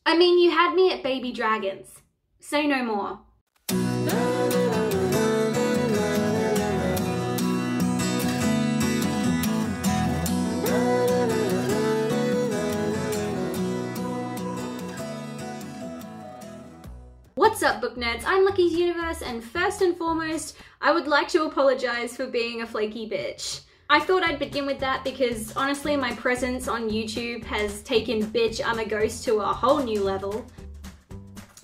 I mean, you had me at baby dragons. Say no more. What's up, book nerds? I'm Lucky's Universe, and first and foremost, I would like to apologize for being a flaky bitch. I thought I'd begin with that because honestly my presence on YouTube has taken Bitch I'm a Ghost to a whole new level.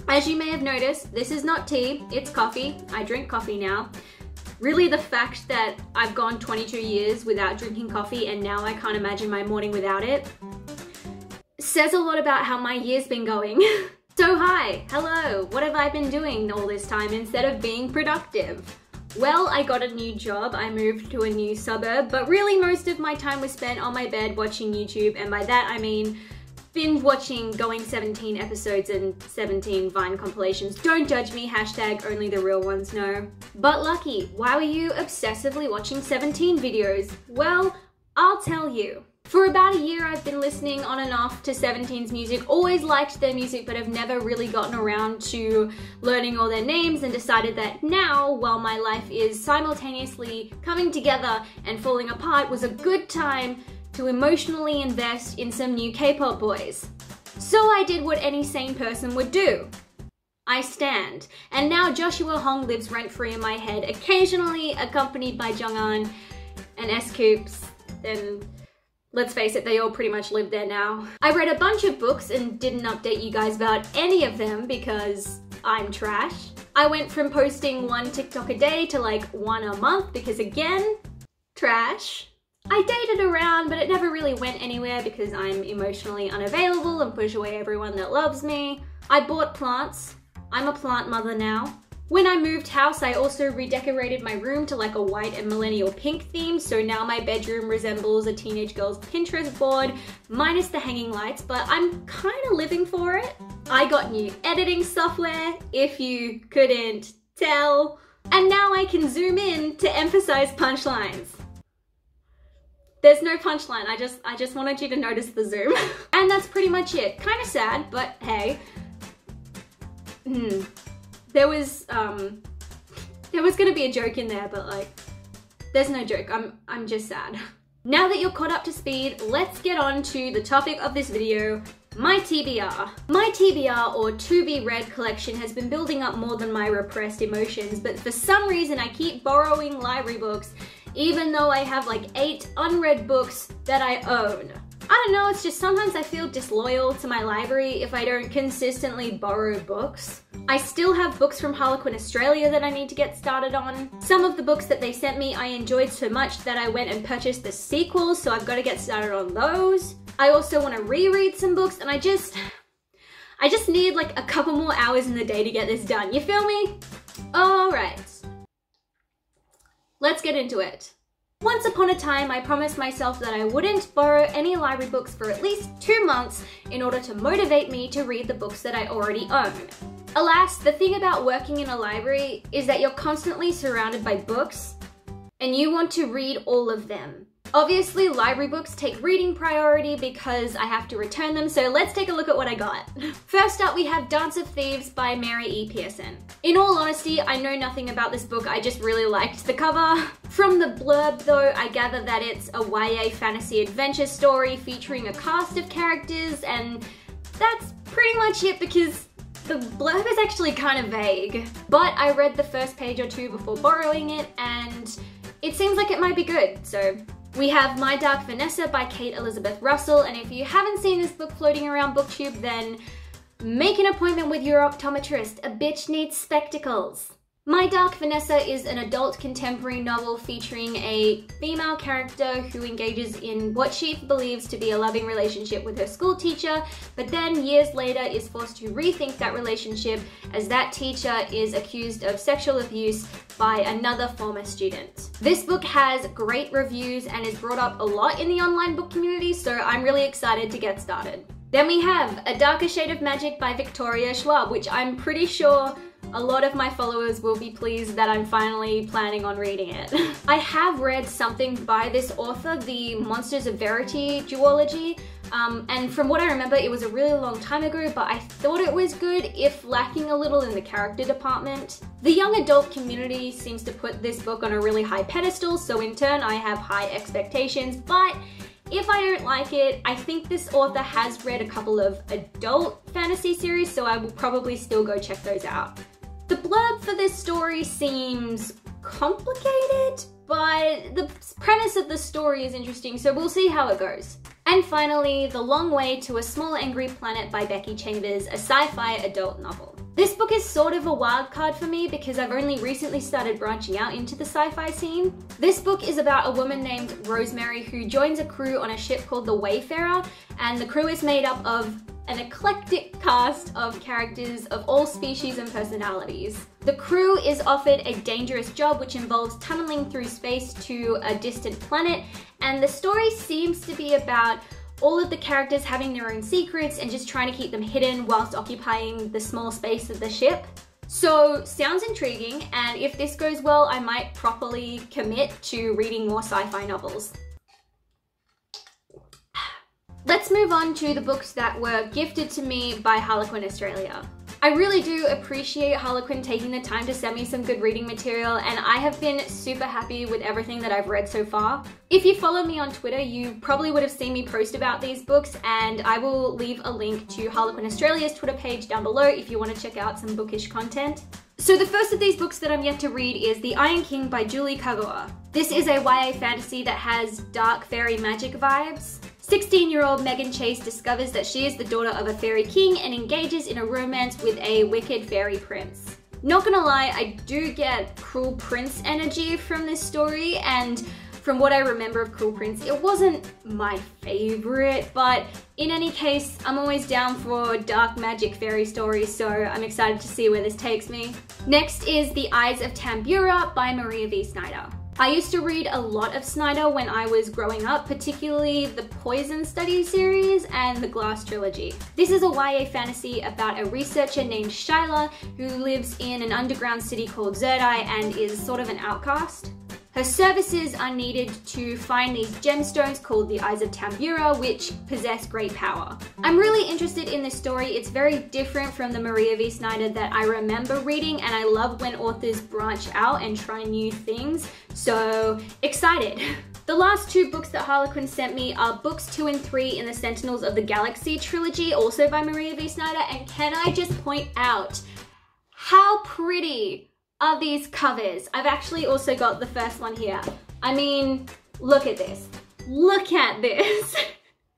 As you may have noticed, this is not tea, it's coffee. I drink coffee now. Really, the fact that I've gone 22 years without drinking coffee and now I can't imagine my morning without it says a lot about how my year's been going. So hi, hello, what have I been doing all this time instead of being productive? Well, I got a new job, I moved to a new suburb, but really most of my time was spent on my bed watching YouTube, and by that I mean binge watching Going 17 episodes and 17 Vine compilations. Don't judge me, hashtag only the real ones know. But Lucky, why were you obsessively watching 17 videos? Well, I'll tell you. For about a year I've been listening on and off to 17's music, always liked their music but have never really gotten around to learning all their names, and decided that now, while my life is simultaneously coming together and falling apart, was a good time to emotionally invest in some new K-pop boys. So I did what any sane person would do. I stand. And now Joshua Hong lives rent-free in my head, occasionally accompanied by Jonghan and S-Coups, and let's face it, they all pretty much live there now. I read a bunch of books and didn't update you guys about any of them because I'm trash. I went from posting one TikTok a day to like one a month because again, trash. I dated around, but it never really went anywhere because I'm emotionally unavailable and push away everyone that loves me. I bought plants. I'm a plant mother now. When I moved house, I also redecorated my room to like a white and millennial pink theme, so now my bedroom resembles a teenage girl's Pinterest board, minus the hanging lights, but I'm kind of living for it. I got new editing software, if you couldn't tell, and now I can zoom in to emphasize punchlines. There's no punchline, I just wanted you to notice the zoom. And that's pretty much it. Kind of sad, but hey. There was gonna be a joke in there, but like, there's no joke, I'm just sad. Now that you're caught up to speed, let's get on to the topic of this video, my TBR. My TBR, or To Be Read collection, has been building up more than my repressed emotions, but for some reason I keep borrowing library books, even though I have like 8 unread books that I own. I don't know, it's just sometimes I feel disloyal to my library if I don't consistently borrow books. I still have books from Harlequin Australia that I need to get started on. Some of the books that they sent me I enjoyed so much that I went and purchased the sequels, so I've got to get started on those. I also want to reread some books, and I just need like a couple more hours in the day to get this done, you feel me? Alright. Let's get into it. Once upon a time, I promised myself that I wouldn't borrow any library books for at least 2 months in order to motivate me to read the books that I already own. Alas, the thing about working in a library is that you're constantly surrounded by books, and you want to read all of them. Obviously, library books take reading priority because I have to return them, so let's take a look at what I got. First up, we have Dance of Thieves by Mary E. Pearson. In all honesty, I know nothing about this book, I just really liked the cover. From the blurb though, I gather that it's a YA fantasy adventure story featuring a cast of characters, and that's pretty much it because the blurb is actually kind of vague. But I read the first page or two before borrowing it, and it seems like it might be good, so. We have My Dark Vanessa by Kate Elizabeth Russell, and if you haven't seen this book floating around BookTube, then make an appointment with your optometrist. A bitch needs spectacles. My Dark Vanessa is an adult contemporary novel featuring a female character who engages in what she believes to be a loving relationship with her school teacher, but then years later is forced to rethink that relationship as that teacher is accused of sexual abuse by another former student. This book has great reviews and is brought up a lot in the online book community, so I'm really excited to get started. Then we have A Darker Shade of Magic by Victoria Schwab, which I'm pretty sure a lot of my followers will be pleased that I'm finally planning on reading it. I have read something by this author, the Monsters of Verity duology, and from what I remember, it was a really long time ago, but I thought it was good, if lacking a little in the character department. The young adult community seems to put this book on a really high pedestal, so in turn I have high expectations, but if I don't like it, I think this author has read a couple of adult fantasy series, so I will probably still go check those out. The blurb for this story seems complicated, but the premise of the story is interesting, so we'll see how it goes. And finally, The Long Way to a Small Angry Planet by Becky Chambers, a sci-fi adult novel. This book is sort of a wild card for me because I've only recently started branching out into the sci-fi scene. This book is about a woman named Rosemary who joins a crew on a ship called the Wayfarer, and the crew is made up of an eclectic cast of characters of all species and personalities. The crew is offered a dangerous job which involves tunneling through space to a distant planet, and the story seems to be about all of the characters having their own secrets and just trying to keep them hidden whilst occupying the small space of the ship. So, sounds intriguing, and if this goes well, I might properly commit to reading more sci-fi novels. Let's move on to the books that were gifted to me by Harlequin Australia. I really do appreciate Harlequin taking the time to send me some good reading material, and I have been super happy with everything that I've read so far. If you follow me on Twitter, you probably would have seen me post about these books, and I will leave a link to Harlequin Australia's Twitter page down below if you want to check out some bookish content. So the first of these books that I'm yet to read is The Iron King by Julie Kagawa. This is a YA fantasy that has dark fairy magic vibes. 16-year-old Megan Chase discovers that she is the daughter of a fairy king and engages in a romance with a wicked fairy prince. Not gonna lie, I do get Cruel Prince energy from this story, and from what I remember of Cruel Prince, it wasn't my favorite, but in any case, I'm always down for dark magic fairy stories, so I'm excited to see where this takes me. Next is The Eyes of Tambura by Maria V. Snyder. I used to read a lot of Snyder when I was growing up, particularly the Poison Study series and the Glass trilogy. This is a YA fantasy about a researcher named Shyla who lives in an underground city called Zerdai and is sort of an outcast. Her services are needed to find these gemstones called the Eyes of Tambura, which possess great power. I'm really interested in this story. It's very different from the Maria V. Snyder that I remember reading, and I love when authors branch out and try new things, so excited. The last two books that Harlequin sent me are books 2 and 3 in the Sentinels of the Galaxy trilogy, also by Maria V. Snyder, and can I just point out how pretty are these covers? I've actually also got the first one here. I mean, look at this. Look at this.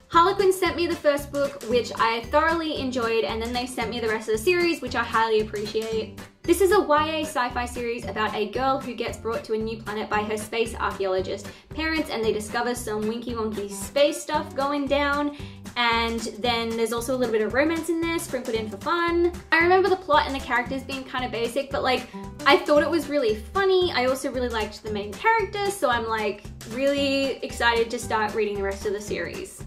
Harlequin sent me the first book, which I thoroughly enjoyed, and then they sent me the rest of the series, which I highly appreciate. This is a YA sci-fi series about a girl who gets brought to a new planet by her space archaeologist parents, and they discover some winky-wonky space stuff going down. And then there's also a little bit of romance in there, sprinkled in for fun. I remember the plot and the characters being kind of basic, but like, I thought it was really funny. I also really liked the main character, so I'm like really excited to start reading the rest of the series.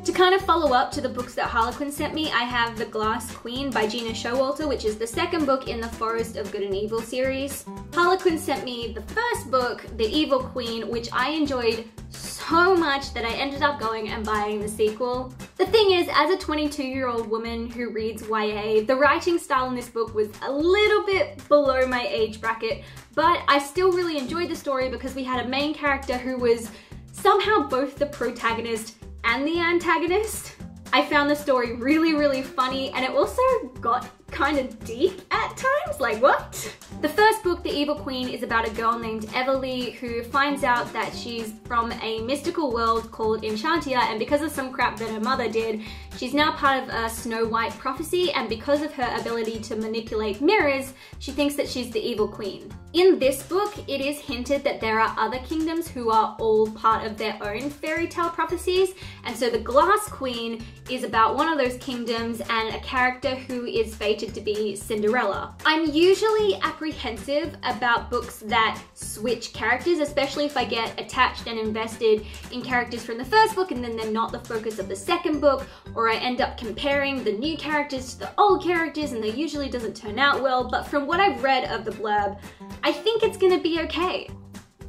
To kind of follow up to the books that Harlequin sent me, I have The Glass Queen by Gina Showalter, which is the second book in the Forest of Good and Evil series. Harlequin sent me the first book, The Evil Queen, which I enjoyed so much that I ended up going and buying the sequel. The thing is, as a 22-year-old woman who reads YA, the writing style in this book was a little bit below my age bracket, but I still really enjoyed the story because we had a main character who was somehow both the protagonist and the antagonist. I found the story really, really funny, and it also got kind of deep at times, like what? The first book, The Evil Queen, is about a girl named Everly who finds out that she's from a mystical world called Enchantia, and because of some crap that her mother did, she's now part of a Snow White prophecy, and because of her ability to manipulate mirrors, she thinks that she's the Evil Queen. In this book, it is hinted that there are other kingdoms who are all part of their own fairy tale prophecies, and so the Glass Queen is about one of those kingdoms and a character who is fated to be Cinderella. bestseller. I'm usually apprehensive about books that switch characters, especially if I get attached and invested in characters from the first book and then they're not the focus of the second book, or I end up comparing the new characters to the old characters and they usually doesn't turn out well, but from what I've read of the blurb, I think it's gonna be okay.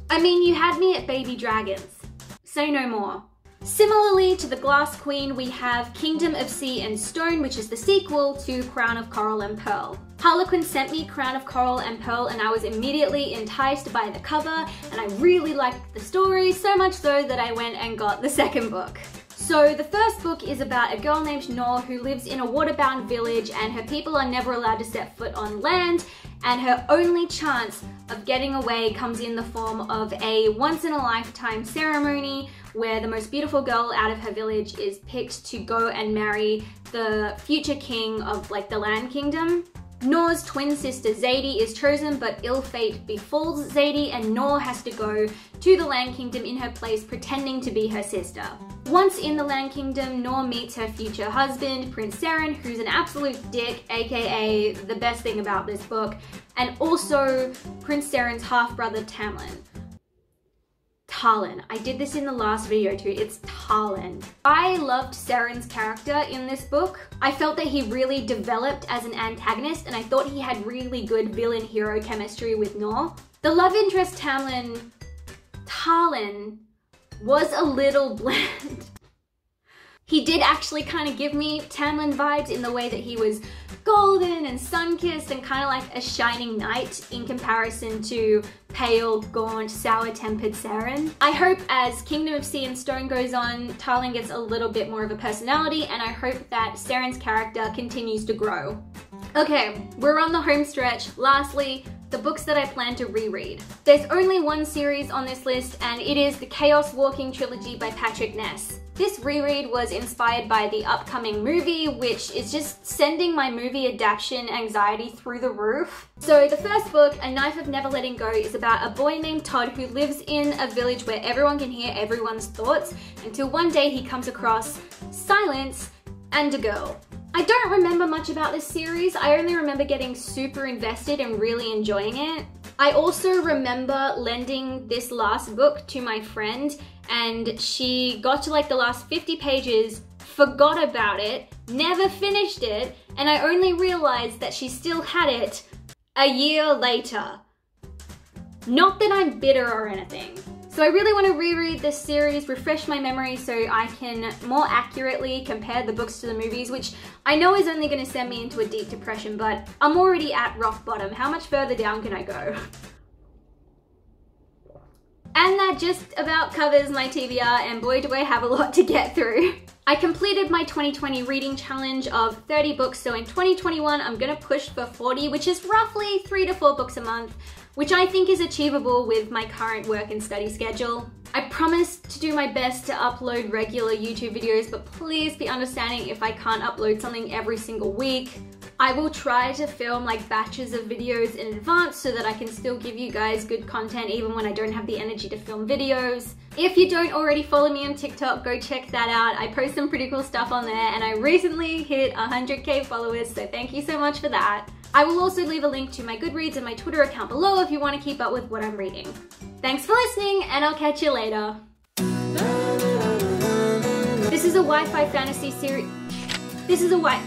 I mean, you had me at baby dragons. Say no more. Similarly to The Glass Queen, we have Kingdom of Sea and Stone, which is the sequel to Crown of Coral and Pearl. Harlequin sent me Crown of Coral and Pearl and I was immediately enticed by the cover and I really liked the story, so much so that I went and got the second book. So the first book is about a girl named Nor who lives in a waterbound village and her people are never allowed to set foot on land, and her only chance of getting away comes in the form of a once-in-a-lifetime ceremony where the most beautiful girl out of her village is picked to go and marry the future king of like the Land Kingdom. Nor's twin sister Zadie is chosen, but ill fate befalls Zadie and Nor has to go to the Land Kingdom in her place pretending to be her sister. Once in the Land Kingdom, Nor meets her future husband, Prince Seren, who's an absolute dick, aka the best thing about this book, and also Prince Seren's half-brother Tamlin. Talon. I did this in the last video too, it's Talon. I loved Seren's character in this book. I felt that he really developed as an antagonist and I thought he had really good villain-hero chemistry with Nor. The love interest Talon was a little bland. He did actually kind of give me Tamlin vibes in the way that he was golden and sun-kissed and kind of like a shining knight in comparison to pale, gaunt, sour-tempered Seren. I hope as Kingdom of Sea and Stone goes on, Talon gets a little bit more of a personality and I hope that Seren's character continues to grow. Okay, we're on the home stretch. Lastly, the books that I plan to reread. There's only one series on this list and it is the Chaos Walking trilogy by Patrick Ness. This reread was inspired by the upcoming movie, which is just sending my movie adaptation anxiety through the roof. So the first book, A Knife of Never Letting Go, is about a boy named Todd who lives in a village where everyone can hear everyone's thoughts until one day he comes across silence and a girl. I don't remember much about this series. I only remember getting super invested and really enjoying it. I also remember lending this last book to my friend and she got to like the last 50 pages, forgot about it, never finished it, and I only realized that she still had it a year later. Not that I'm bitter or anything. So I really want to reread this series, refresh my memory so I can more accurately compare the books to the movies, which I know is only going to send me into a deep depression, but I'm already at rock bottom. How much further down can I go? And that just about covers my TBR, and boy do I have a lot to get through. I completed my 2020 reading challenge of 30 books, so in 2021 I'm gonna push for 40, which is roughly 3 to 4 books a month, which I think is achievable with my current work and study schedule. I promise to do my best to upload regular YouTube videos, but please be understanding if I can't upload something every single week. I will try to film like batches of videos in advance so that I can still give you guys good content even when I don't have the energy to film videos. If you don't already follow me on TikTok, go check that out. I post some pretty cool stuff on there and I recently hit 100k followers, so thank you so much for that. I will also leave a link to my Goodreads and my Twitter account below if you want to keep up with what I'm reading. Thanks for listening and I'll catch you later. This is a Wi-Fi fantasy series. This is a Wi-Fi